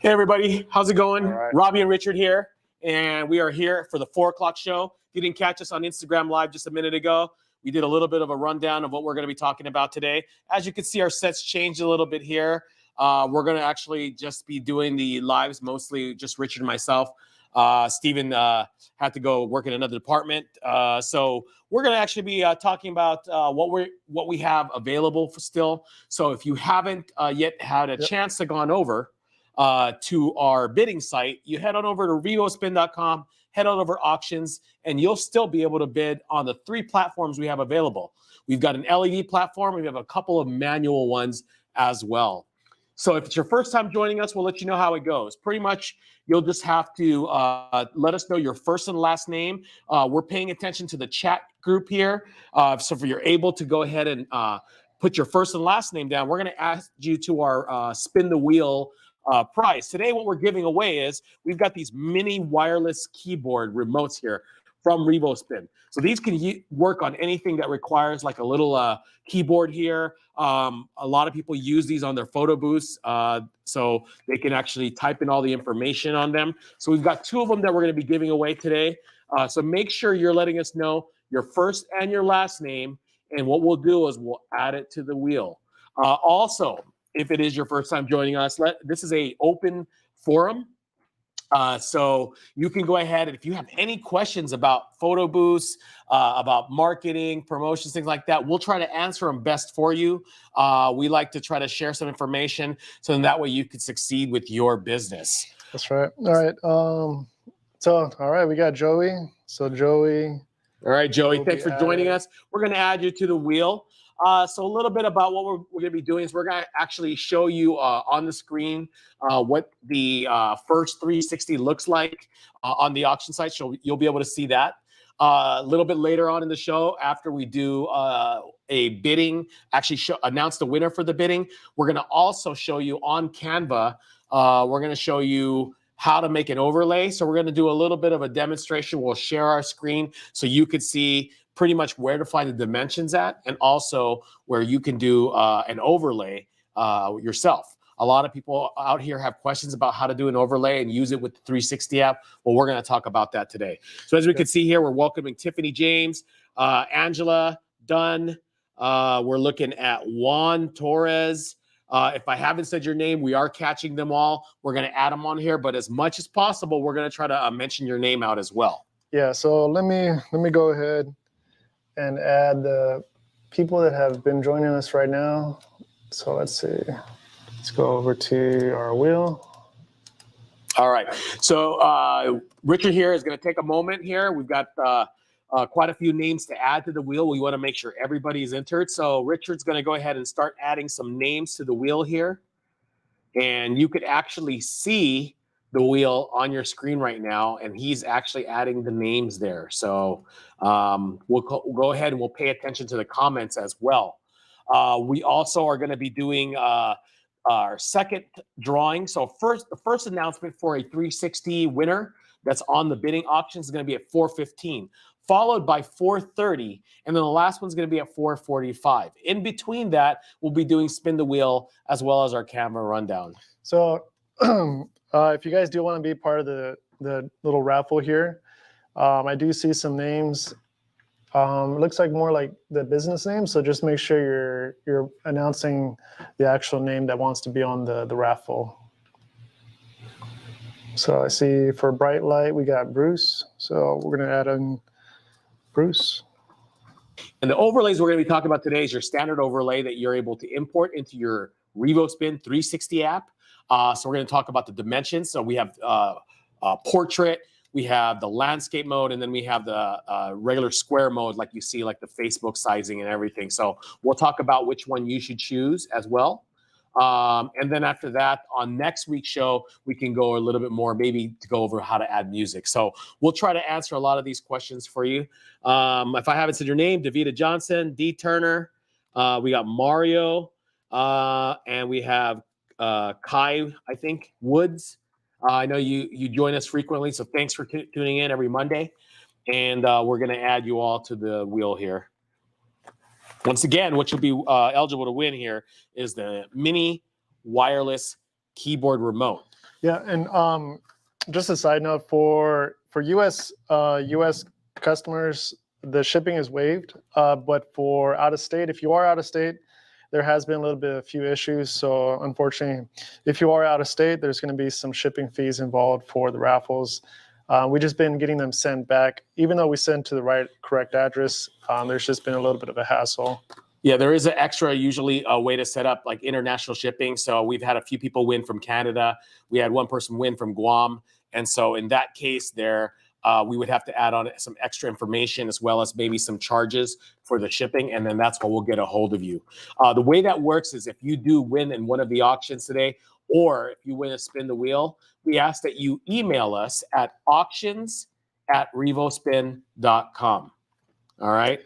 Hey everybody, how's it going? Right. Robbie and Richard here, and we are here for the 4 o'clock show. If you didn't catch us on Instagram Live just a minute ago, we did a little bit of a rundown of what we're going to be talking about today. As you can see, our sets changed a little bit here. We're going to actually just be doing the lives, mostly just Richard and myself. Steven had to go work in another department. So we're going to actually be talking about what we have available for still. So if you haven't yet had a chance to gone over to our bidding site, you head on over to revospin.com, head on over auctions, and you'll still be able to bid on the 3 platforms we have available. We've got an LED platform. We have a couple of manual ones as well. So if it's your first time joining us, we'll let you know how it goes. Pretty much, you'll just have to let us know your first and last name. We're paying attention to the chat group here. So if you're able to go ahead and put your first and last name down, we're going to ask you to our spin the wheel prize. Today, what we're giving away is we've got these mini wireless keyboard remotes here from Revospin. So these can work on anything that requires like a little keyboard here. A lot of people use these on their photo booths, so they can actually type in all the information on them. So we've got 2 of them that we're going to be giving away today. So make sure you're letting us know your first and your last name, and what we'll do is we'll add it to the wheel. Also, if it is your first time joining us, this is a open forum. So you can go ahead, and if you have any questions about photo booths, about marketing, promotions, things like that, we'll try to answer them best for you. We like to try to share some information so then that way you can succeed with your business. That's right. All right. All right, we got Joey. So Joey. All right, Joey, thanks for joining us. We're going to add you to the wheel. So a little bit about what we're going to be doing is we're going to actually show you on the screen what the first 360 looks like on the auction site. So you'll be able to see that. A little bit later on in the show, after we do a bidding, actually announce the winner for the bidding, we're going to also show you on Canva, we're going to show you how to make an overlay. So we're going to do a little bit of a demonstration. We'll share our screen so you could see pretty much where to find the dimensions at, and also where you can do an overlay yourself. A lot of people out here have questions about how to do an overlay and use it with the 360 app. Well, we're going to talk about that today. So as we can see here, we're welcoming Tiffany James, Angela Dunn. We're looking at Juan Torres. If I haven't said your name, we are catching them all. We're going to add them on here, but as much as possible, we're going to try to mention your name out as well. Yeah, so let me go ahead and add the people that have been joining us right now. So let's see. Let's go over to our wheel. All right. So Richard here is going to take a moment here. We've got quite a few names to add to the wheel. We want to make sure everybody's entered. So Richard's going to go ahead and start adding some names to the wheel here. And you could actually see the wheel on your screen right now, and he's actually adding the names there. So we'll go ahead and we'll pay attention to the comments as well. We also are going to be doing our second drawing. So the first announcement for a 360 winner that's on the bidding auction is going to be at 4:15, followed by 4:30, and then the last one's going to be at 4:45. In between that, we'll be doing spin the wheel as well as our camera rundown. So if you guys do want to be part of the little raffle here, I do see some names. It looks like more like the business name, so just make sure you're announcing the actual name that wants to be on the raffle. So I see for Bright Light, we got Bruce. So we're going to add in Bruce. And the overlays we're going to be talking about today is your standard overlay that you're able to import into your Revospin 360 app. So we're going to talk about the dimensions. So we have portrait, we have the landscape mode, and then we have the regular square mode, like you see, like the Facebook sizing and everything. So we'll talk about which one you should choose as well. And then after that, on next week's show, we can go a little bit more, maybe to go over how to add music. So we'll try to answer a lot of these questions for you. If I haven't said your name, Davita Johnson, D. Turner, we got Mario, and we have Kai, I think, Woods. I know you join us frequently, so thanks for tuning in every Monday. And we're going to add you all to the wheel here. Once again, what you'll be eligible to win here is the mini wireless keyboard remote. Yeah, and just a side note for US customers, the shipping is waived. But for out of state, if you are out of state, there has been a few issues. So unfortunately, if you are out of state, there's going to be some shipping fees involved for the raffles. We just been getting them sent back, even though we sent to the correct address. There's just been a little bit of a hassle. Yeah, there is an extra, usually a way to set up like international shipping. So we've had a few people win from Canada. We had one person win from Guam. And so in that case there, we would have to add on some extra information as well as maybe some charges for the shipping. And then that's when we'll get a hold of you. The way that works is if you do win in one of the auctions today, or if you win a spin the wheel, we ask that you email us at auctions@revospin.com. All right.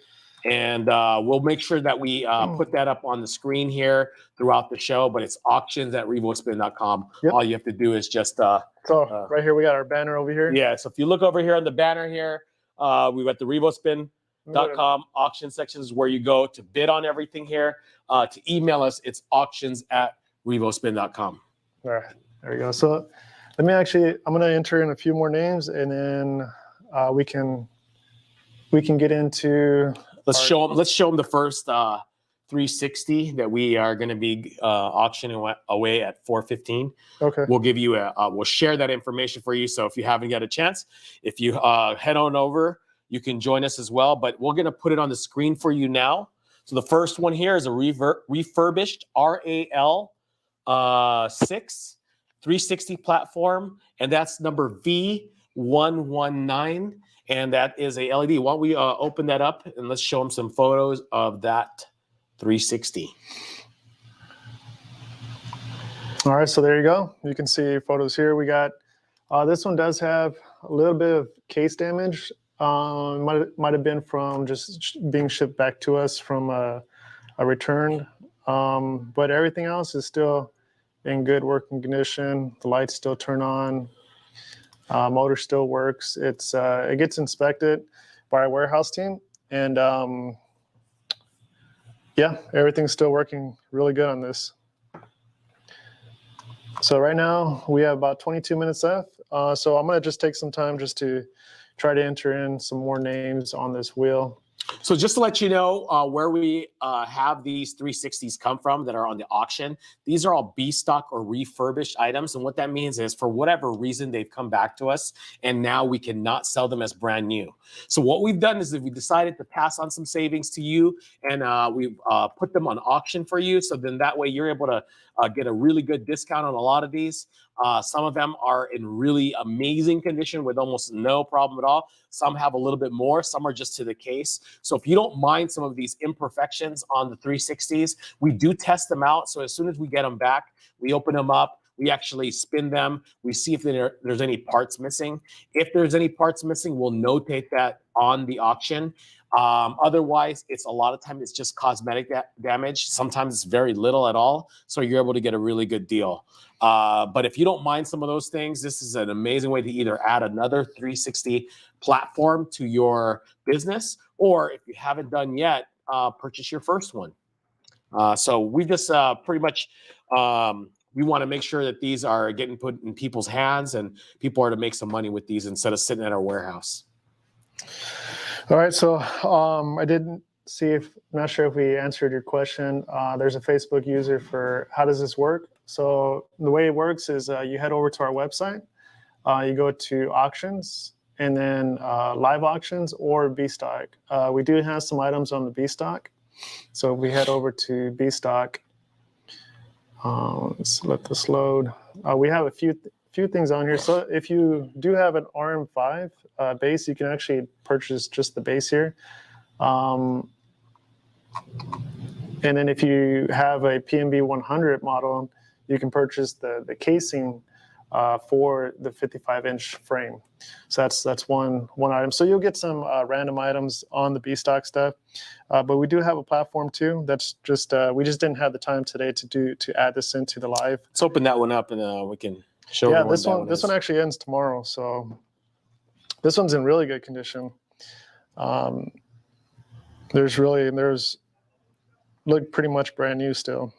And we'll make sure that we put that up on the screen here throughout the show, but it's auctions@revospin.com. Yep. All you have to do is just... so right here, we got our banner over here. Yeah, so if you look over here on the banner here, we've got the revospin.com auction section is where you go to bid on everything here. To email us, it's auctions@revospin.com. All right, there we go. So I'm going to enter in a few more names, and then we can get into... Let's show them the first 360 that we are going to be auctioning away at 4:15. Okay. We'll give you we'll share that information for you. So if you haven't got a chance, if you head on over, you can join us as well. But we're going to put it on the screen for you now. So the first one here is a refurbished RAL 6 360 platform, and that's number V119. And that is a LED. Why don't we open that up and let's show them some photos of that 360. All right, so there you go. You can see photos here. We got, this one does have a little bit of case damage. Might have been from just being shipped back to us from a return. But everything else is still in good working condition. The lights still turn on. Motor still works. It gets inspected by our warehouse team, and yeah, everything's still working really good on this. So right now we have about 22 minutes left. So I'm gonna just take some time just to try to enter in some more names on this wheel. So just to let you know where we have these 360s come from that are on the auction, these are all B stock or refurbished items. And what that means is for whatever reason, they've come back to us and now we cannot sell them as brand new. So what we've done is that we decided to pass on some savings to you, and we've put them on auction for you. So then that way you're able to get a really good discount on a lot of these. Some of them are in really amazing condition with almost no problem at all. Some have a little bit more. Some are just to the case. So if you don't mind some of these imperfections on the 360s, we do test them out. So as soon as we get them back, we open them up. We actually spin them. We see if there's any parts missing. If there's any parts missing, we'll notate that on the auction. Otherwise, it's a lot of time it's just cosmetic damage. Sometimes it's very little at all. So you're able to get a really good deal. But if you don't mind some of those things, this is an amazing way to either add another 360 platform to your business, or if you haven't done yet, purchase your first one. So we just pretty much, we want to make sure that these are getting put in people's hands and people are to make some money with these instead of sitting at our warehouse. All right, so I didn't see I'm not sure if we answered your question. There's a Facebook user for how does this work? So the way it works is you head over to our website, you go to auctions, and then live auctions or B stock. We do have some items on the B stock. So if we head over to B stock, let's let this load. We have a few things on here. So if you do have an RM5 base, you can actually purchase just the base here. And then if you have a PMB 100 model, you can purchase the casing for the 55-inch frame. So that's one item. So you'll get some random items on the B stock stuff, but we do have a platform too. That's just we just didn't have the time today to add this into the live. Let's open that one up and we can show. Yeah, this one actually ends tomorrow. So this one's in really good condition. There's look pretty much brand new still.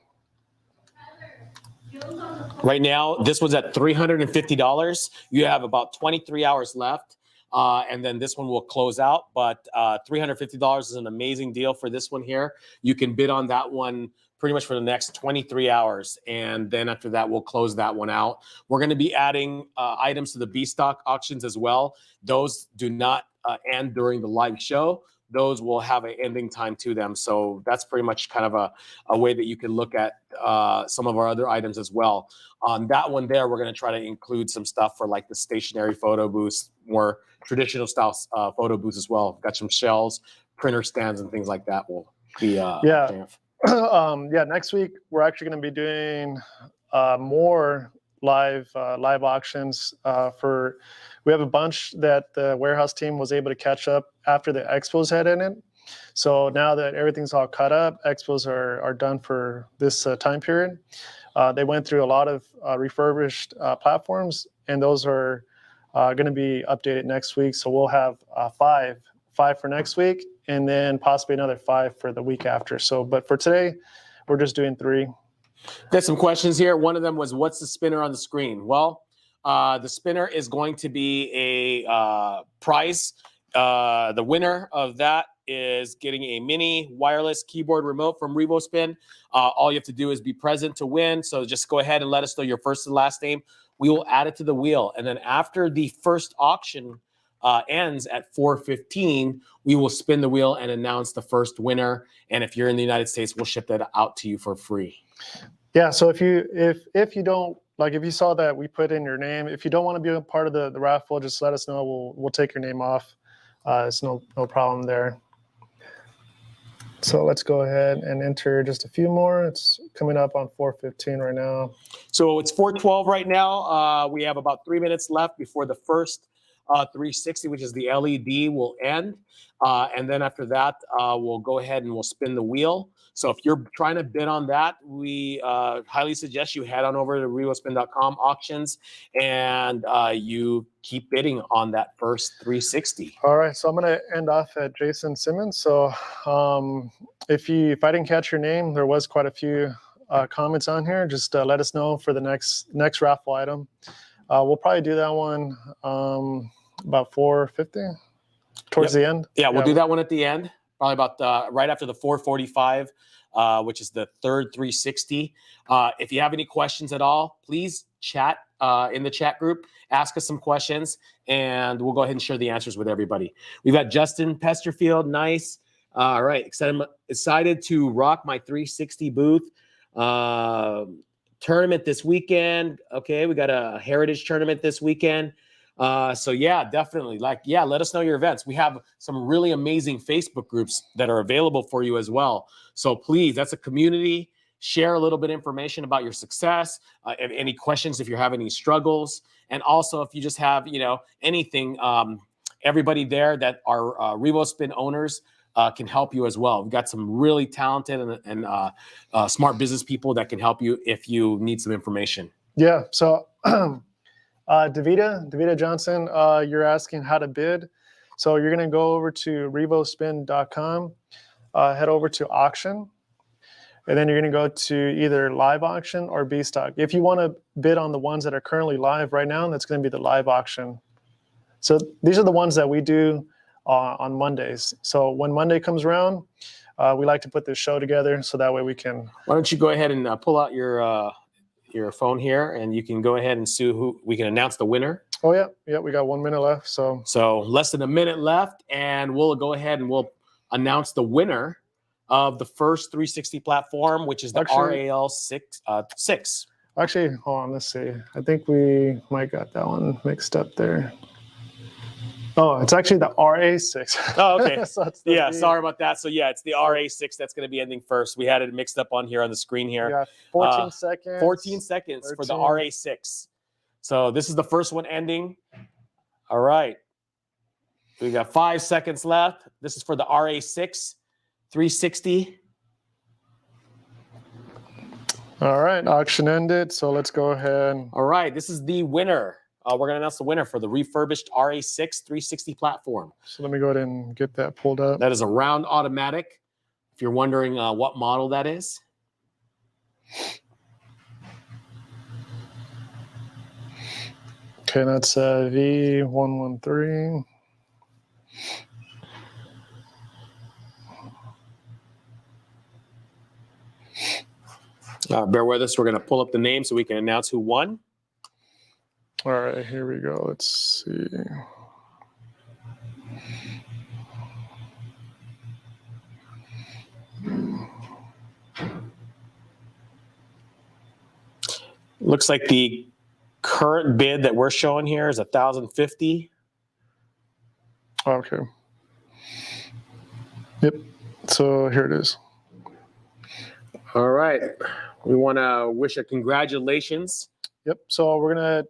Right now, this one's at $350. You have about 23 hours left. And then this one will close out. But $350 is an amazing deal for this one here. You can bid on that one pretty much for the next 23 hours. And then after that, we'll close that one out. We're going to be adding items to the B stock auctions as well. Those do not end during the live show. Those will have an ending time to them. So that's pretty much kind of a way that you can look at some of our other items as well. On that one there, we're going to try to include some stuff for like the stationary photo booths, more traditional style photo booths as well. Got some shells, printer stands, and things like that will be yeah. Yeah, next week we're actually going to be doing more live auctions we have a bunch that the warehouse team was able to catch up after the expos had ended. So now that everything's all caught up, expos are done for this time period. They went through a lot of refurbished platforms, and those are going to be updated next week. So we'll have five for next week, and then possibly another 5 for the week after. So, but for today, we're just doing 3. Got some questions here. One of them was, what's the spinner on the screen? Well, the spinner is going to be a prize. The winner of that is getting a mini wireless keyboard remote from Revospin. All you have to do is be present to win. So just go ahead and let us know your first and last name. We will add it to the wheel. And then after the first auction ends at 4:15, we will spin the wheel and announce the first winner. And if you're in the United States, we'll ship that out to you for free. Yeah. So if you don't, like, if you saw that we put in your name, if you don't want to be a part of the raffle, just let us know. We'll take your name off. It's no problem there. So let's go ahead and enter just a few more. It's coming up on 4:15 right now. So it's 4:12 right now. We have about 3 minutes left before the first 360, which is the LED, will end. And then after that, we'll go ahead and we'll spin the wheel. So if you're trying to bid on that, we highly suggest you head on over to revospin.com auctions and you keep bidding on that first 360. All right, so I'm going to end off at Jason Simmons. So if I didn't catch your name, there was quite a few comments on here. Just let us know for the next raffle item. We'll probably do that one about 4:50 towards the end. Yeah, we'll do that one at the end, probably about right after the 4:45, which is the third 360. If you have any questions at all, please chat in the chat group. Ask us some questions, and we'll go ahead and share the answers with everybody. We've got Justin Pesterfield. Nice. All right. Excited to rock my 360 booth. Tournament this weekend. Okay, we got a heritage tournament this weekend. So yeah, definitely. Let us know your events. We have some really amazing Facebook groups that are available for you as well. So please, that's a community. Share a little bit of information about your success, any questions if you're having any struggles, and also if you just have anything. Everybody there that are Revospin owners can help you as well. We've got some really talented and smart business people that can help you if you need some information. Yeah. So Davida Johnson, you're asking how to bid. So you're going to go over to revospin.com, head over to auction, and then you're going to go to either live auction or B stock. If you want to bid on the ones that are currently live right now, that's going to be the live auction. So these are the ones that we do on Mondays. So when Monday comes around, we like to put this show together so that way we can. Why don't you go ahead and pull out your phone here, and you can go ahead and see who we can announce the winner. Oh yeah, we got 1 minute left. So less than a minute left, and we'll go ahead and we'll announce the winner of the first 360 platform, which is the RAL6. Actually, hold on, let's see. I think we might got that one mixed up there. Oh, it's actually the RA6. Oh, okay. So sorry about that. So yeah, it's the RA6 that's going to be ending first. We had it mixed up on here on the screen here. Yeah, 14 seconds. 14 seconds 13. For the RA6. So this is the first one ending. All right. We got 5 seconds left. This is for the RA6 360. All right, auction ended. So let's go ahead. All right, this is the winner. We're going to announce the winner for the refurbished RA6 360 platform. So let me go ahead and get that pulled up. That is a round automatic. If you're wondering what model that is. Okay, that's V113. Bear with us. We're going to pull up the name so we can announce who won. All right, here we go. Let's see. Looks like the current bid that we're showing here is $1,050. Okay. Yep. So here it is. All right. We want to wish a congratulations. Yep. So we're gonna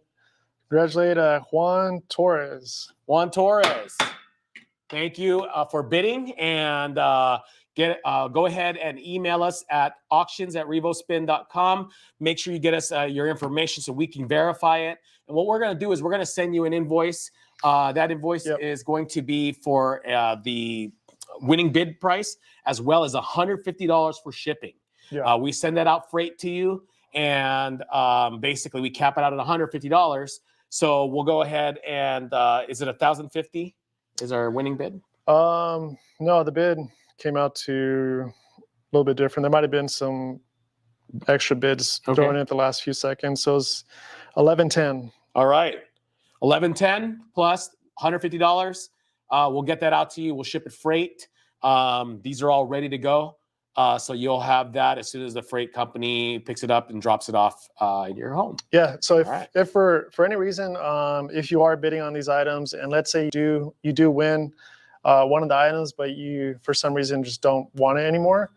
congratulate Juan Torres. Juan Torres. Thank you for bidding, and go ahead and email us at auctions@revospin.com. Make sure you get us your information so we can verify it. And what we're going to do is we're going to send you an invoice. That invoice is going to be for the winning bid price, as well as $150 for shipping. Yeah. We send that out freight to you, and basically we cap it out at $150. So we'll go ahead and is it $1,050? Is our winning bid? No, the bid came out to a little bit different. There might have been some extra bids thrown in at the last few seconds. So it's $1,110. All right, $1,110 plus $150. We'll get that out to you. We'll ship it freight. These are all ready to go. So you'll have that as soon as the freight company picks it up and drops it off in your home. Yeah. So if for any reason, if you are bidding on these items, and let's say you do win one of the items, but you for some reason just don't want it anymore,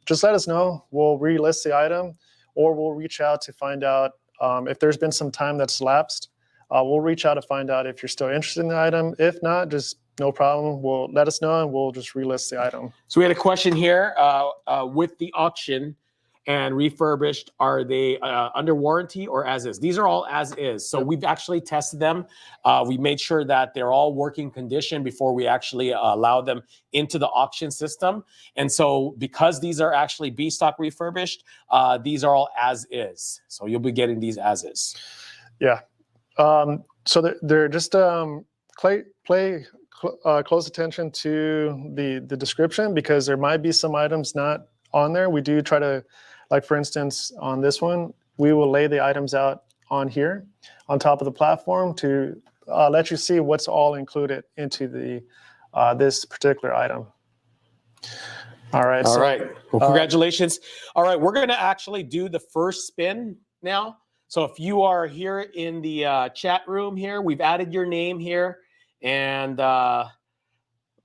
just let us know. We'll relist the item, or we'll reach out to find out if there's been some time that's lapsed. We'll reach out to find out if you're still interested in the item. If not, just no problem. We'll let us know, and we'll just relist the item. So we had a question here with the auction and refurbished. Are they under warranty or as is? These are all as is. So we've actually tested them. We made sure that they're all working condition before we actually allow them into the auction system. And so because these are actually B stock refurbished, these are all as is. So you'll be getting these as is. Yeah. So they're just close attention to the description, because there might be some items not on there. We do try to, like for instance, on this one, we will lay the items out on here on top of the platform to let you see what's all included into the this particular item. All right. All right. Well, congratulations. All right. We're going to actually do the first spin now. So if you are here in the chat room here, we've added your name here. And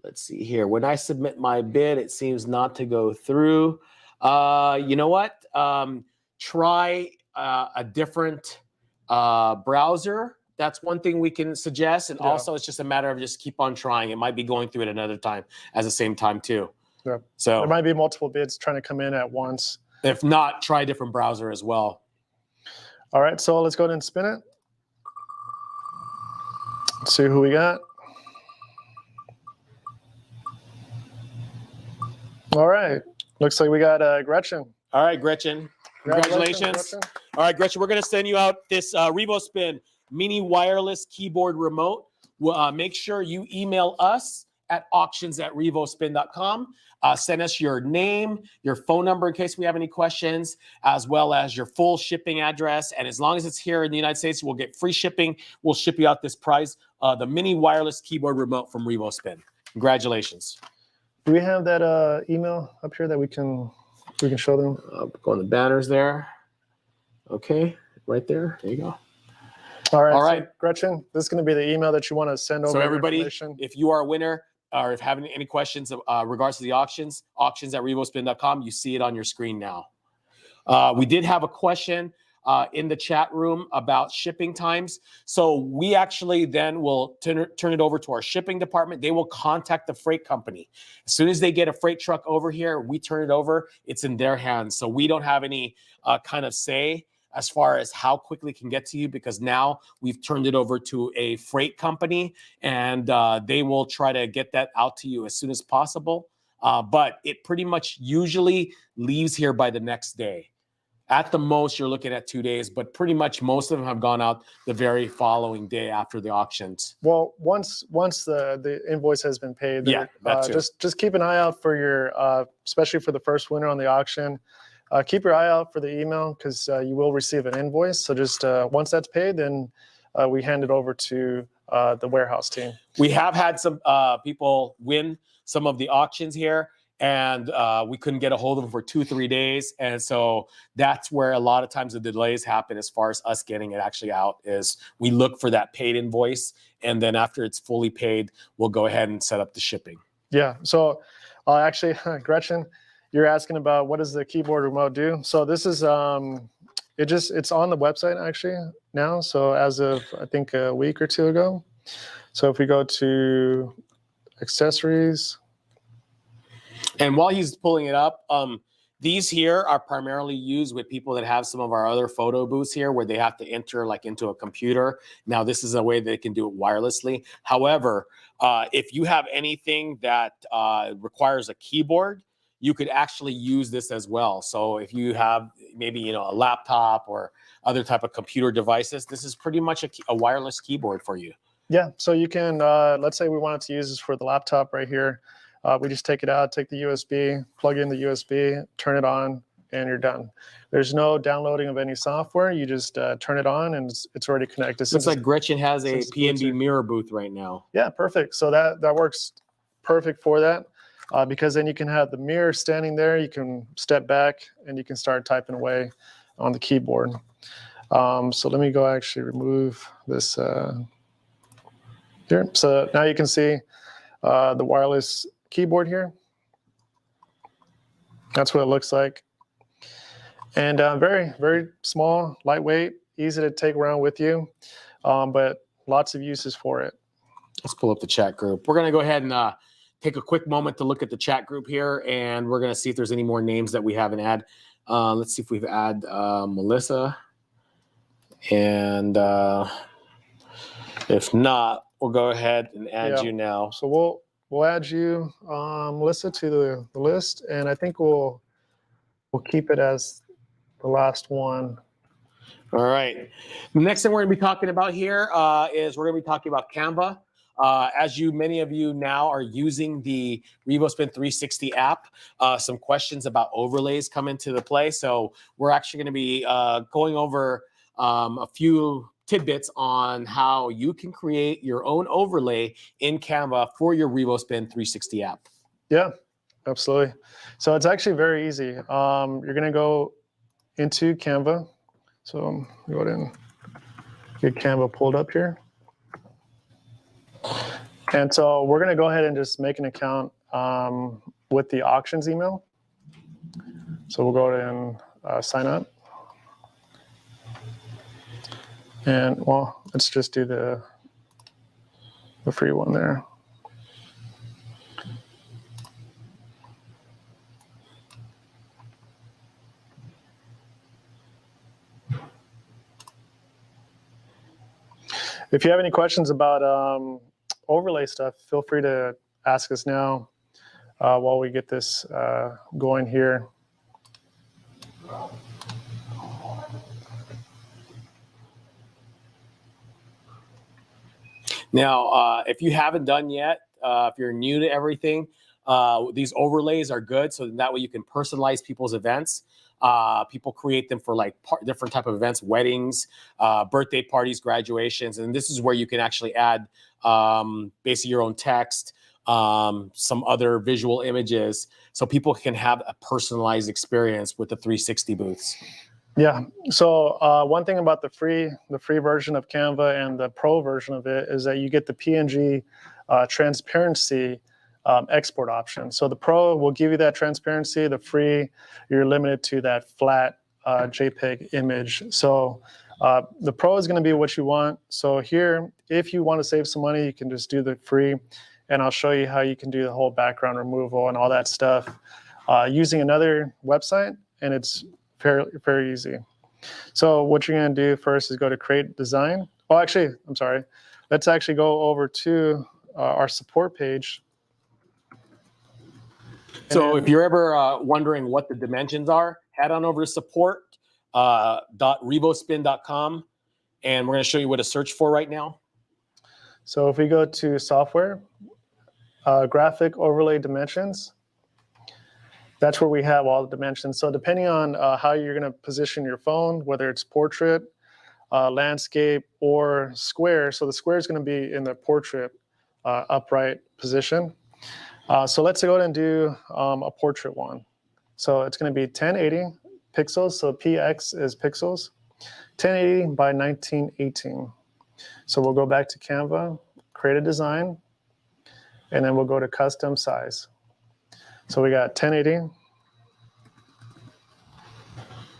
let's see here. When I submit my bid, it seems not to go through. You know what? Try a different browser. That's one thing we can suggest. And also, it's just a matter of just keep on trying. It might be going through it another time at the same time too. Yeah. So there might be multiple bids trying to come in at once. If not, try a different browser as well. All right. So let's go ahead and spin it. Let's see who we got. All right. Looks like we got Gretchen. All right, Gretchen. Congratulations. Gretchen. All right, Gretchen, we're going to send you out this Revospin mini wireless keyboard remote. Make sure you email us at auctions@revospin.com. Send us your name, your phone number in case we have any questions, as well as your full shipping address. And as long as it's here in the United States, we'll get free shipping. We'll ship you out this prize, the mini wireless keyboard remote from Revospin. Congratulations. Do we have that email up here that we can show them? Go on the banners there. Okay, right there. There you go. All right. All right. So Gretchen, this is going to be the email that you want to send over. So everybody, if you are a winner, or if having any questions regards to the auctions at revospin.com, you see it on your screen now. We did have a question in the chat room about shipping times. So we actually then will turn it over to our shipping department. They will contact the freight company. As soon as they get a freight truck over here, we turn it over. It's in their hands. So we don't have any kind of say as far as how quickly it can get to you, because now we've turned it over to a freight company, and they will try to get that out to you as soon as possible. But it pretty much usually leaves here by the next day. At the most, you're looking at 2 days, but pretty much most of them have gone out the very following day after the auctions. Well, once the invoice has been paid, Yeah, that too. just keep an eye out for your, especially for the first winner on the auction. Keep your eye out for the email because you will receive an invoice. So just once that's paid, then we hand it over to the warehouse team. We have had some people win some of the auctions here, and we couldn't get a hold of them for 2-3 days. And so that's where a lot of times the delays happen as far as us getting it actually out is we look for that paid invoice. And then after it's fully paid, we'll go ahead and set up the shipping. Yeah. So actually, Gretchen, you're asking about what does the keyboard remote do? So this is, it's on the website actually now. So as of, I think a week or two ago. So if we go to accessories. And while he's pulling it up, these here are primarily used with people that have some of our other photo booths here where they have to enter like into a computer. Now, this is a way they can do it wirelessly. However, if you have anything that requires a keyboard, you could actually use this as well. So if you have maybe, a laptop or other type of computer devices, this is pretty much a wireless keyboard for you. Yeah, so you can, let's say we wanted to use this for the laptop right here. We just take it out, take the USB, plug in the USB, turn it on, and you're done. There's no downloading of any software. You just turn it on, and it's already connected. Looks like Gretchen has a PNB mirror booth right now. Yeah, perfect. So that works perfect for that because then you can have the mirror standing there. You can step back, and you can start typing away on the keyboard. So let me go actually remove this here. So now you can see the wireless keyboard here. That's what it looks like. And very, very small, lightweight, easy to take around with you, but lots of uses for it. Let's pull up the chat group. We're going to go ahead and take a quick moment to look at the chat group here, and we're going to see if there's any more names that we haven't had. Let's see if we've added Melissa. And if not, we'll go ahead and add you now. So we'll add you, Melissa, to the list, and I think we'll keep it as the last one. All right. The next thing we're going to be talking about here is we're going to be talking about Canva. As many of you now are using the Revospin 360 app, some questions about overlays come into the play. So we're actually going to be going over a few tidbits on how you can create your own overlay in Canva for your Revospin 360 app. Yeah, absolutely. So it's actually very easy. You're going to go into Canva. So go ahead and get Canva pulled up here. And so we're going to go ahead and just make an account with the auctions email. So we'll go ahead and sign up. And well, let's just do the free one there. If you have any questions about overlay stuff, feel free to ask us now while we get this going here. Now, if you haven't done yet, if you're new to everything, these overlays are good. So that way you can personalize people's events. People create them for like different type of events, weddings, birthday parties, graduations. And this is where you can actually add basically your own text, some other visual images, so people can have a personalized experience with the 360 booths. Yeah. So one thing about the free version of Canva and the pro version of it is that you get the PNG transparency export option. So the pro will give you that transparency. The free, you're limited to that flat JPEG image. So the pro is going to be what you want. So here, if you want to save some money, you can just do the free, and I'll show you how you can do the whole background removal and all that stuff using another website, and it's very easy. So what you're going to do first is go to create design. Oh, actually, I'm sorry. Let's actually go over to our support page. So if you're ever wondering what the dimensions are, head on over to support revospin.com, and we're going to show you what to search for right now. So if we go to software, graphic overlay dimensions, that's where we have all the dimensions. So depending on how you're going to position your phone, whether it's portrait, landscape, or square. So the square is going to be in the portrait upright position. So let's go ahead and do a portrait one. So it's going to be 1080 pixels. So px is pixels, 1080 by 1918. So we'll go back to Canva, create a design, and then we'll go to custom size. So we got 1080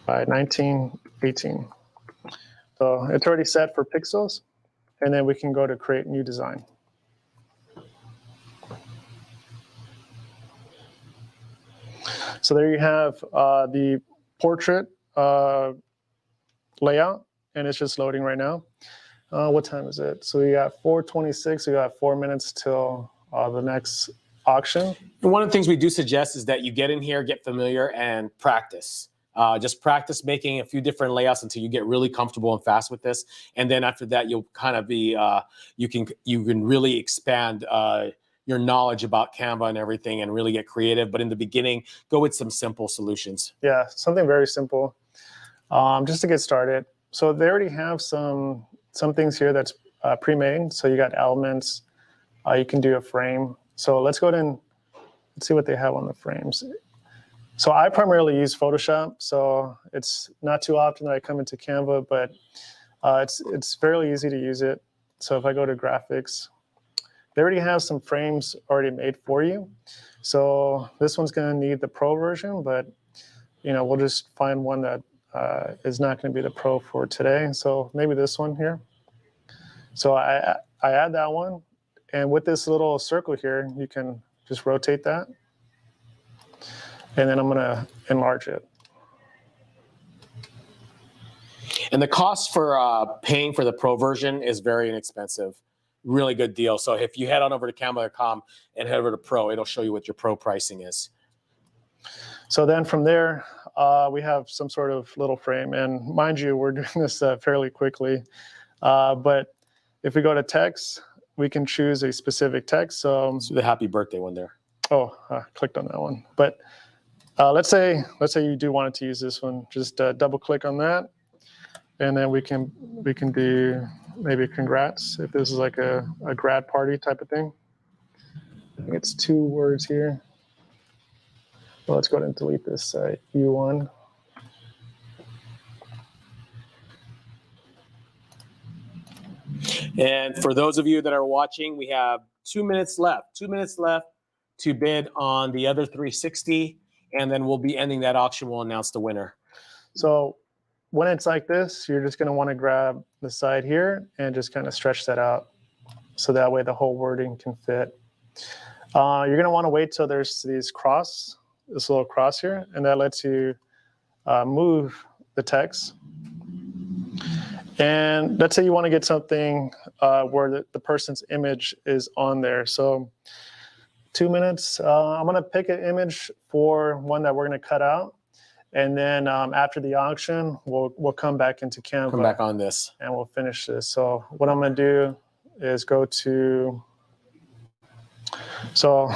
by 1918. So it's already set for pixels, and then we can go to create new design. So there you have the portrait layout, and it's just loading right now. What time is it? So we got 4:26. We got 4 minutes till the next auction. And one of the things we do suggest is that you get in here, get familiar, and practice. Just practice making a few different layouts until you get really comfortable and fast with this. And then after that, you'll kind of be, you can really expand your knowledge about Canva and everything and really get creative. But in the beginning, go with some simple solutions. Yeah, something very simple just to get started. So they already have some things here that's pre-made. So you got elements, you can do a frame. So let's go ahead and let's see what they have on the frames. So I primarily use Photoshop, so it's not too often that I come into Canva, but it's fairly easy to use it. So if I go to graphics, they already have some frames already made for you. So this one's going to need the Pro version, but we'll just find one that is not going to be the Pro for today. So maybe this one here. So I add that one, and with this little circle here, you can just rotate that. And then I'm going to enlarge it. And the cost for paying for the Pro version is very inexpensive. Really good deal. So if you head on over to Canva.com and head over to Pro, it'll show you what your Pro pricing is. So then from there, we have some sort of little frame. And mind you, we're doing this fairly quickly. But if we go to text, we can choose a specific text. So the happy birthday one there. Oh, I clicked on that one. But let's say you do want to use this one. Just double click on that, and then we can do maybe congrats if this is like a grad party type of thing. I think it's 2 words here. Well, let's go ahead and delete this U1. And for those of you that are watching, we have 2 minutes left. 2 minutes left to bid on the other 360, and then we'll be ending that auction. We'll announce the winner. So when it's like this, you're just going to want to grab the side here and just kind of stretch that out so that way the whole wording can fit. You're going to want to wait till there's this little cross here, and that lets you move the text. And let's say you want to get something where the person's image is on there. So 2 minutes, I'm going to pick an image for one that we're going to cut out. And then after the auction, we'll come back into Canva. Come back on this. And we'll finish this. So what I'm going to do is go to, so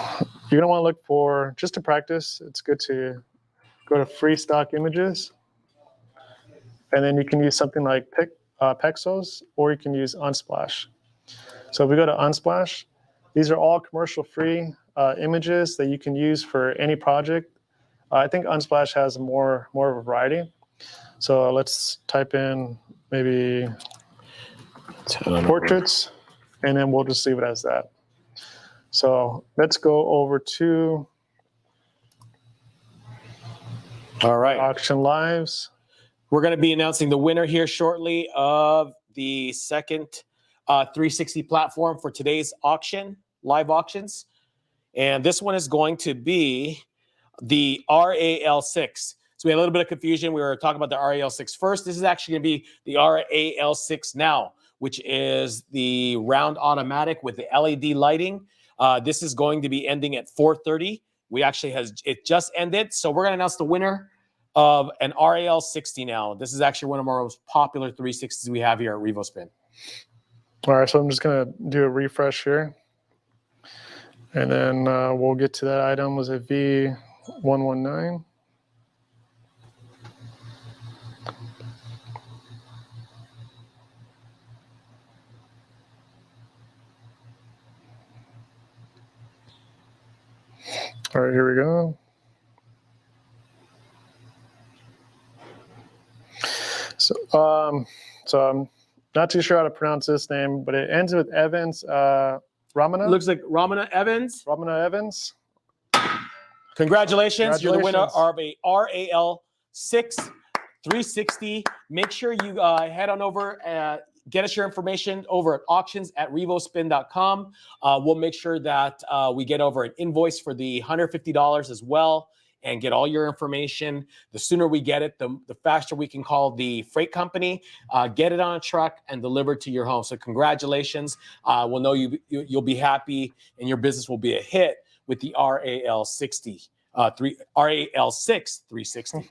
you're going to want to look for, just to practice, it's good to go to free stock images. And then you can use something like Pexels, or you can use Unsplash. So if we go to Unsplash, these are all commercial free images that you can use for any project. I think Unsplash has more of a variety. So let's type in maybe portraits, and then we'll just leave it as that. So let's go over to auction lives. We're going to be announcing the winner here shortly of the second 360 platform for today's auction, live auctions. And this one is going to be the RAL6. So we had a little bit of confusion. We were talking about the RAL6 first. This is actually going to be the RAL6 now, which is the round automatic with the LED lighting. This is going to be ending at 4:30. It just ended. So we're going to announce the winner of an RAL 60 now. This is actually one of our most popular 360s we have here at Revospin. All right, so I'm just gonna do a refresh here. And then we'll get to that item. Was it V119? All right, here we go. So I'm not too sure how to pronounce this name, but it ends with Evans. Ramana? Looks like Ramana Evans. Ramana Evans. Congratulations. You're the winner of a RAL 6 360. Make sure you head on over, get us your information over at auctions@revospin.com. We'll make sure that we get over an invoice for the $150 as well and get all your information. The sooner we get it, the faster we can call the freight company, get it on a truck and deliver it to your home. So congratulations. We'll know you'll be happy and your business will be a hit with the RAL 60, RAL 6 360.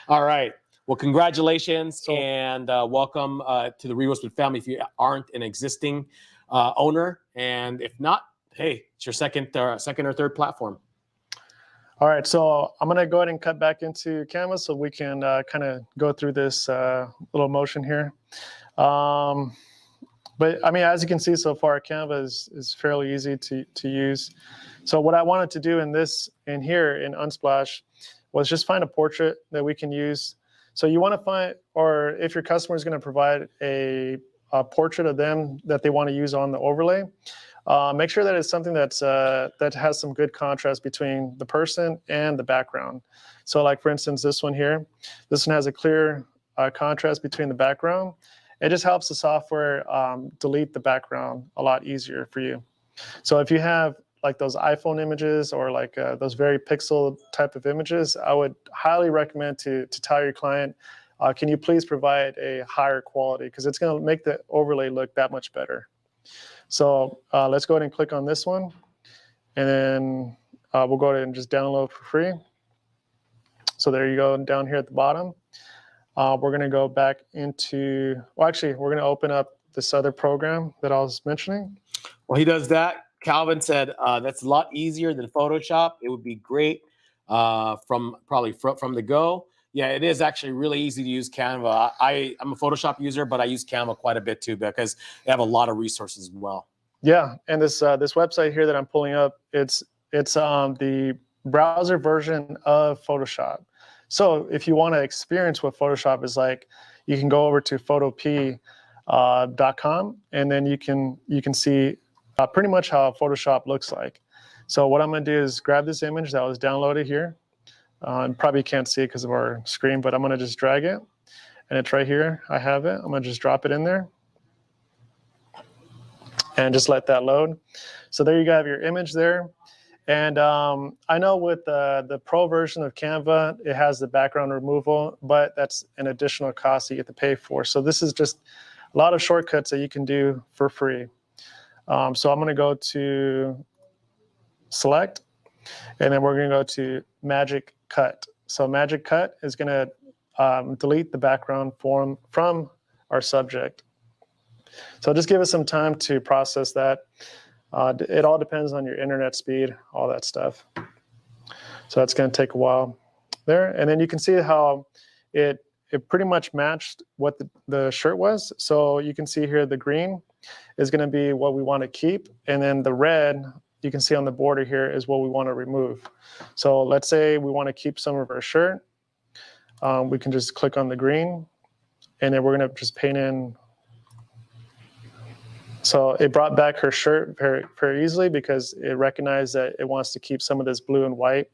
All right. Well, congratulations and welcome to the Revospin family if you aren't an existing owner. And if not, hey, it's your second or third platform. All right, so I'm gonna go ahead and cut back into Canva so we can kind of go through this little motion here. But I mean, as you can see so far, Canva is fairly easy to use. So what I wanted to do in here in Unsplash was just find a portrait that we can use. So you want to find, or if your customer is going to provide a portrait of them that they want to use on the overlay, make sure that it's something that has some good contrast between the person and the background. So like for instance, this one here, this one has a clear contrast between the background. It just helps the software delete the background a lot easier for you. So if you have like those iPhone images or like those very pixel type of images, I would highly recommend to tell your client, can you please provide a higher quality, because it's going to make the overlay look that much better. So let's go ahead and click on this one, and then we'll go ahead and just download for free. So there you go, down here at the bottom. We're going to go back into, well, actually, we're going to open up this other program that I was mentioning. Well, he does that. Calvin said that's a lot easier than Photoshop. It would be great from the go. Yeah, it is actually really easy to use Canva. I'm a Photoshop user, but I use Canva quite a bit too because they have a lot of resources as well. Yeah, and this website here that I'm pulling up, it's the browser version of Photoshop. So if you want to experience what Photoshop is like, you can go over to photop.com, and then you can see pretty much how Photoshop looks like. So what I'm going to do is grab this image that was downloaded here. Probably can't see it because of our screen, but I'm going to just drag it, and it's right here. I have it. I'm going to just drop it in there and just let that load. So there you have your image there. And I know with the Pro version of Canva, it has the background removal, but that's an additional cost that you have to pay for. So this is just a lot of shortcuts that you can do for free. So I'm going to go to select, and then we're going to go to Magic Cut. So Magic Cut is going to delete the background from our subject. So just give us some time to process that. It all depends on your internet speed, all that stuff. So that's going to take a while there. And then you can see how it pretty much matched what the shirt was. So you can see here the green is going to be what we want to keep. And then the red, you can see on the border here, is what we want to remove. So let's say we want to keep some of our shirt. We can just click on the green, and then we're going to just paint in. So it brought back her shirt very, very easily because it recognized that it wants to keep some of this blue and white.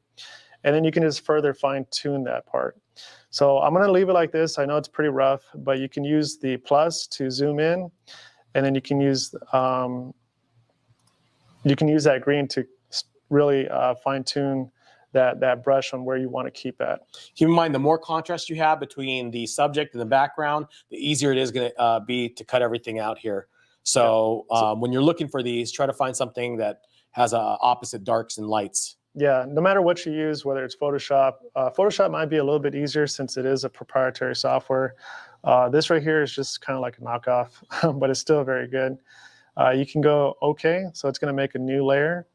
And then you can just further fine tune that part. So I'm going to leave it like this. I know it's pretty rough, but you can use the plus to zoom in, and then you can use that green to really fine tune that brush on where you want to keep at. Keep in mind, the more contrast you have between the subject and the background, the easier it is going to be to cut everything out here. So when you're looking for these, try to find something that has opposite darks and lights. Yeah, no matter what you use, whether it's Photoshop, Photoshop might be a little bit easier since it is a proprietary software. This right here is just kind of like a knockoff, but it's still very good. You can go OK, so it's going to make a new layer.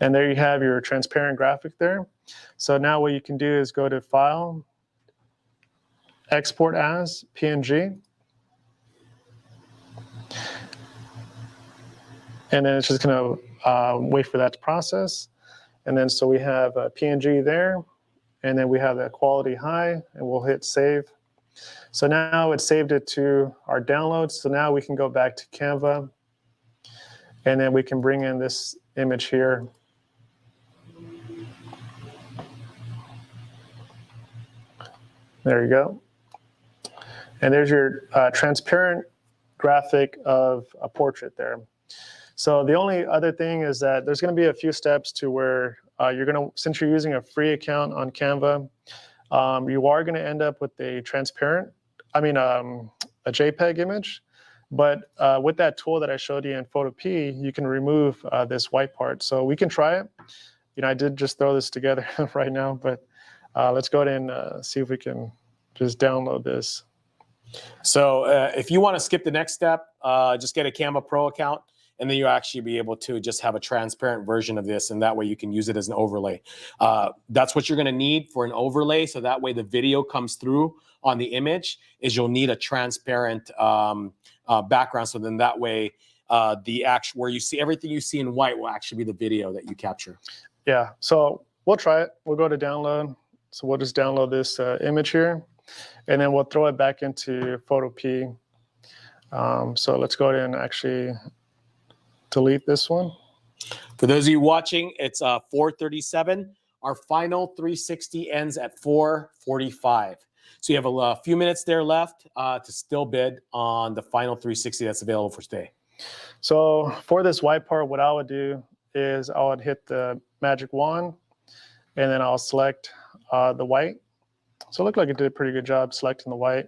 And there you have your transparent graphic there. So now what you can do is go to File, Export as PNG. And then it's just going to wait for that to process. And then so we have a PNG there. And then we have that quality high. And we'll hit Save. So now it saved it to our downloads. So now we can go back to Canva. And then we can bring in this image here. There you go. And there's your transparent graphic of a portrait there. So the only other thing is that there's going to be a few steps to where you're going to, since you're using a free account on Canva, you are going to end up with a transparent, a JPEG image. But with that tool that I showed you in Photo P, you can remove this white part. So we can try it. I did just throw this together right now, but let's go ahead and see if we can just download this. So if you want to skip the next step, just get a Canva Pro account, and then you'll actually be able to just have a transparent version of this, and that way you can use it as an overlay. That's what you're going to need for an overlay, so that way the video comes through on the image, is you'll need a transparent background, so then that way where you see everything you see in white will actually be the video that you capture. Yeah, so we'll try it. We'll go to download. So we'll just download this image here, and then we'll throw it back into Photo P. So let's go ahead and actually delete this one. For those of you watching, it's 4:37. Our final 360 ends at 4:45. So you have a few minutes there left to still bid on the final 360 that's available for today. So for this white part, what I would do is I would hit the magic wand, and then I'll select the white. So it looked like it did a pretty good job selecting the white.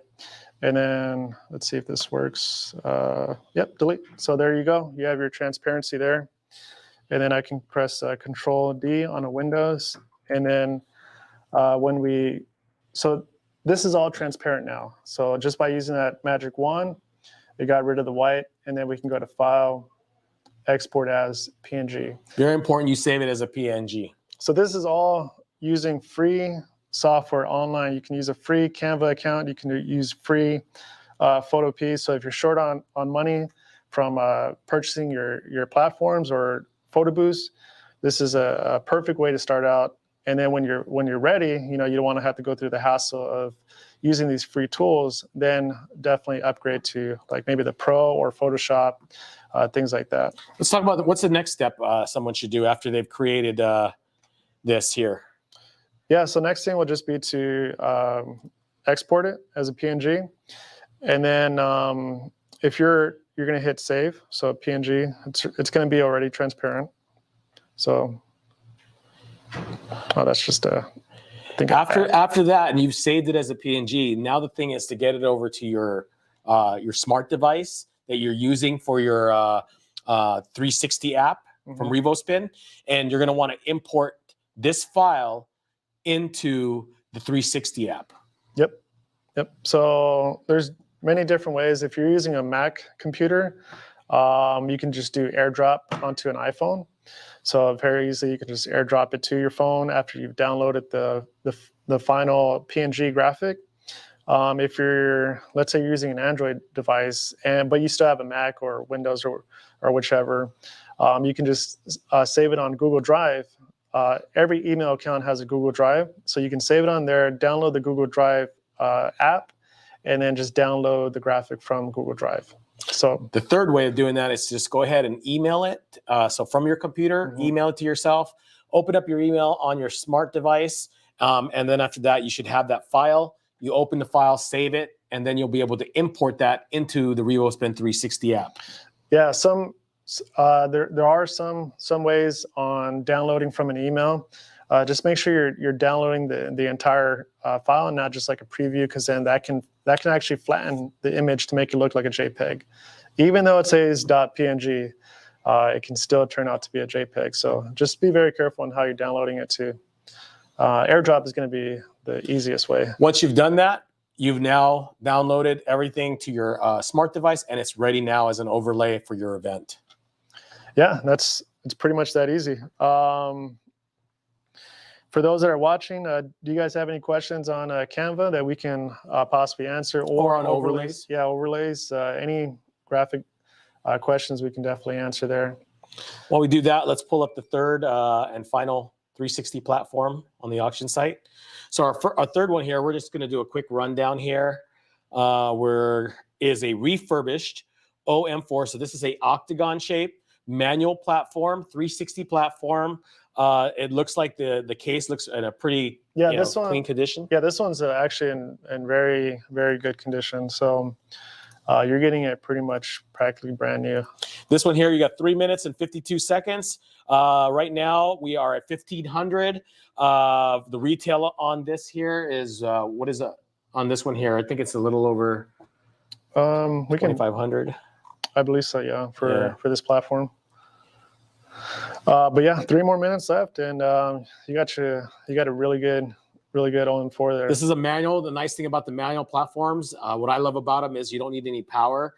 And then let's see if this works. Yep, delete. So there you go. You have your transparency there. And then I can press Control D on a Windows. And then so this is all transparent now. So just by using that magic wand, it got rid of the white. And then we can go to File, Export as PNG. Very important you save it as a PNG. So this is all using free software online. You can use a free Canva account. You can use free Photo P. So if you're short on money from purchasing your platforms or photo booths, this is a perfect way to start out. And then when you're ready, you don't want to have to go through the hassle of using these free tools. Then definitely upgrade to like maybe the Pro or Photoshop, things like that. Let's talk about what's the next step someone should do after they've created this here. Yeah, so next thing will just be to export it as a PNG. And then if you're going to hit save, so PNG, it's going to be already transparent. So, that's just a thing. After that, and you've saved it as a PNG, now the thing is to get it over to your smart device that you're using for your 360 app from Revospin, and you're going to want to import this file into the 360 app. Yep. So there's many different ways. If you're using a Mac computer, you can just do AirDrop onto an iPhone. So very easily, you can just AirDrop it to your phone after you've downloaded the final PNG graphic. If you're, let's say you're using an Android device, but you still have a Mac or Windows or whichever, you can just save it on Google Drive. Every email account has a Google Drive, so you can save it on there, download the Google Drive app, and then just download the graphic from Google Drive. So the third way of doing that is to just go ahead and email it. So from your computer, email it to yourself, open up your email on your smart device, and then after that, you should have that file. You open the file, save it, and then you'll be able to import that into the Revospin 360 app. Yeah, there are some ways on downloading from an email. Just make sure you're downloading the entire file and not just like a preview, because then that can actually flatten the image to make it look like a JPEG, even though it says .png. it can still turn out to be a JPEG. So just be very careful on how you're downloading it too. AirDrop is going to be the easiest way. Once you've done that, you've now downloaded everything to your smart device, and it's ready now as an overlay for your event. Yeah, it's pretty much that easy. For those that are watching, do you guys have any questions on Canva that we can possibly answer, Or on overlays? Yeah, overlays. Any graphic questions we can definitely answer there. While we do that, let's pull up the third and final 360 platform on the auction site. So our third one here, we're just going to do a quick rundown here. Is a refurbished OM4. So this is a octagon shape manual platform, 360 platform. It looks like the case looks in a pretty clean condition. Yeah, this one's actually in very, very good condition. So you're getting it pretty much practically brand new. This one here, you got 3 minutes and 52 seconds. Right now, we are at 1,500. The retail on this here is, what is it on this one here? I think it's a little over 2,500. I believe so, yeah, for this platform. But yeah, 3 more minutes left, and you got a really good OM4 there. This is a manual. The nice thing about the manual platforms, what I love about them is you don't need any power.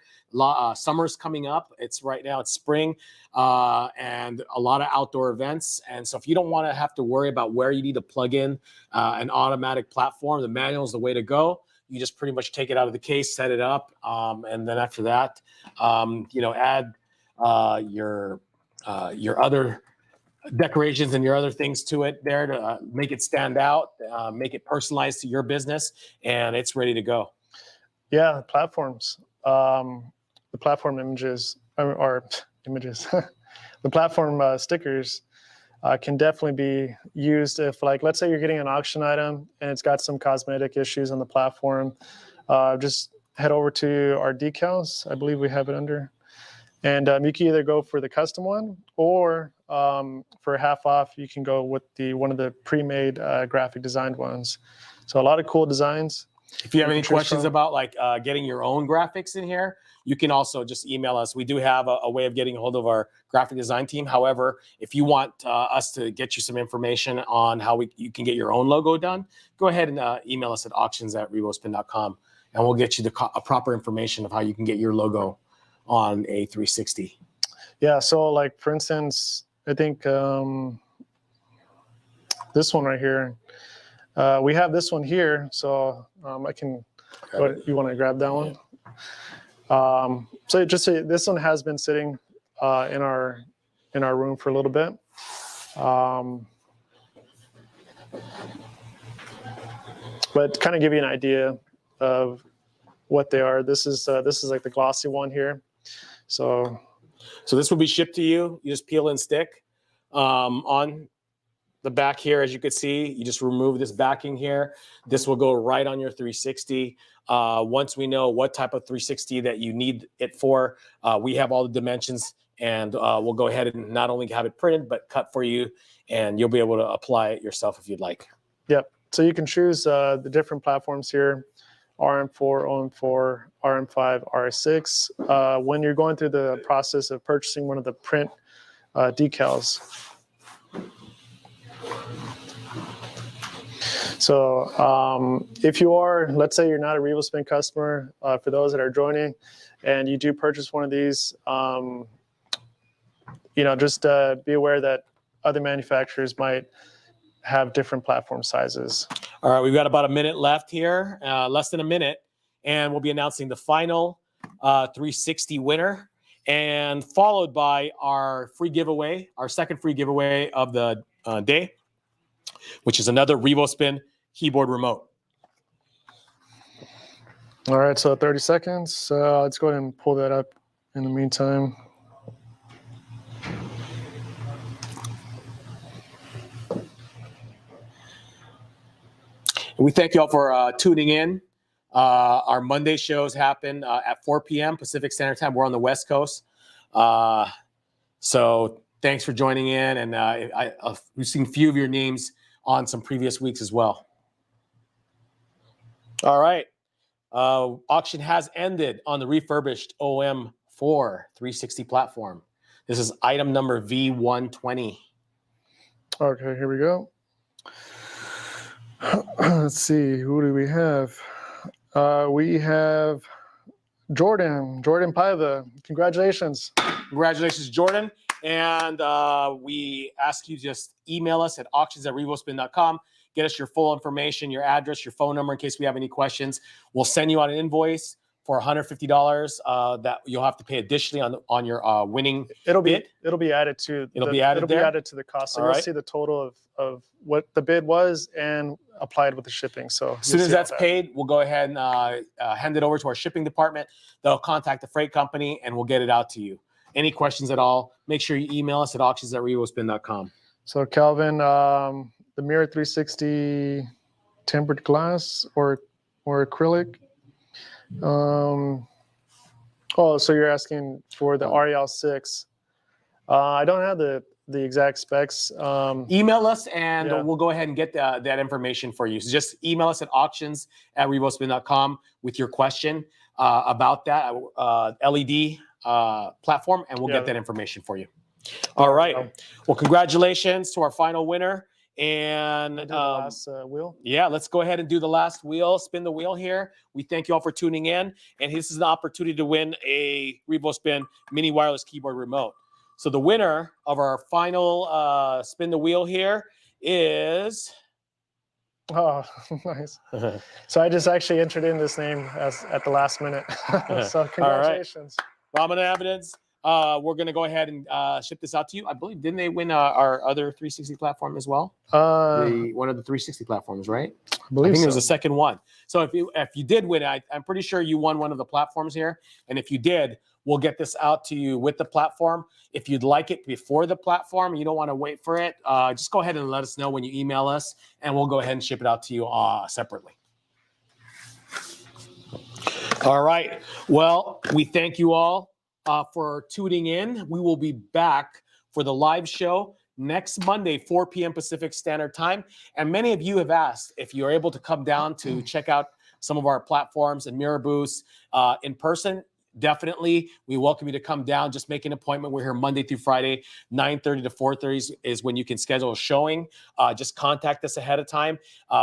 Summer's coming up. Right now it's spring, and a lot of outdoor events. And so if you don't want to have to worry about where you need to plug in an automatic platform, the manual is the way to go. You just pretty much take it out of the case, set it up, and then after that, add your other decorations and your other things to it there to make it stand out, make it personalized to your business, and it's ready to go. Yeah, platforms. The platform images or images. The platform stickers can definitely be used if, like, let's say you're getting an auction item and it's got some cosmetic issues on the platform. Just head over to our decals. I believe we have it under. And you can either go for the custom one, or for half off, you can go with one of the pre-made graphic designed ones. So a lot of cool designs. If you have any questions about getting your own graphics in here, you can also just email us. We do have a way of getting a hold of our graphic design team. However, if you want us to get you some information on how you can get your own logo done, go ahead and email us at auctions@revospin.com, and we'll get you the proper information of how you can get your logo on a 360. Yeah, so like for instance, I think this one right here, we have this one here, so I can, you want to grab that one? So just say this one has been sitting in our room for a little bit. But kind of give you an idea of what they are. This is like the glossy one here. So this will be shipped to you. You just peel and stick on the back here. As you can see, you just remove this backing here. This will go right on your 360. Once we know what type of 360 that you need it for, we have all the dimensions, and we'll go ahead and not only have it printed, but cut for you, and you'll be able to apply it yourself if you'd like. Yep. So you can choose the different platforms here: RM4, OM4, RM5, RS6. When you're going through the process of purchasing one of the print decals. So if you are, let's say you're not a Revospin customer, for those that are joining, and you do purchase one of these, just be aware that other manufacturers might have different platform sizes. All right, we've got about a minute left here, less than a minute, and we'll be announcing the final 360 winner, and followed by our free giveaway, our second free giveaway of the day, which is another Revospin keyboard remote. All right, so 30 seconds. Let's go ahead and pull that up in the meantime. We thank you all for tuning in. Our Monday shows happen at 4 p.m. Pacific Standard Time. We're on the West Coast. So thanks for joining in. And we've seen a few of your names on some previous weeks as well. All right. Auction has ended on the refurbished OM4 360 platform. This is item number V120. Okay, here we go. Let's see, who do we have? We have Jordan Paiva. Congratulations. Congratulations, Jordan. And we ask you just email us at auctions@revospin.com. Get us your full information, your address, your phone number in case we have any questions. We'll send you out an invoice for $150 that you'll have to pay additionally on your winning bid. It'll be added to Be added to the cost. So All you'll right. see the total of what the bid was and applied with the shipping. So As soon as that's paid, we'll go ahead and hand it over to our shipping department. They'll contact the freight company and we'll get it out to you. Any questions at all, make sure you email us at auctions@revospin.com. So Calvin, the Mirror 360 tempered glass or acrylic. Oh, so you're asking for the REL 6. I don't have the exact specs. Email us and we'll go ahead and get that information for you. So just email us at auctions@revospin.com with your question about that LED platform, and we'll get that information for you. All right. Well, congratulations to our final winner. And the last wheel. Yeah, let's go ahead and do the last wheel. Spin the wheel here. We thank you all for tuning in. And this is an opportunity to win a Revospin mini wireless keyboard remote. So the winner of our final spin the wheel here is... Oh, nice. So I just actually entered in this name at the last minute. So congratulations. All right. Ramen Evidence. We're going to go ahead and ship this out to you. I believe, didn't they win our other 360 platform as well? One of the 360 platforms, right? I think it was the second one. So if you did win, I'm pretty sure you won one of the platforms here. And if you did, we'll get this out to you with the platform. If you'd like it before the platform, you don't want to wait for it, just go ahead and let us know when you email us, and we'll go ahead and ship it out to you separately. All right. Well, we thank you all for tuning in. We will be back for the live show next Monday, 4 p.m. Pacific Standard Time. And many of you have asked if you're able to come down to check out some of our platforms and mirror booths in person. Definitely, we welcome you to come down. Just make an appointment. We're here Monday through Friday, 9:30 to 4:30 is when you can schedule a showing. Just contact us ahead of time.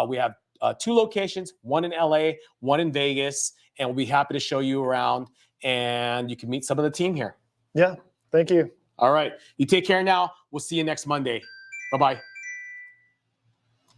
We have 2 locations, one in LA, one in Vegas, and we'll be happy to show you around, and you can meet some of the team here. Yeah, thank you. All right. You take care now. We'll see you next Monday. Bye-bye.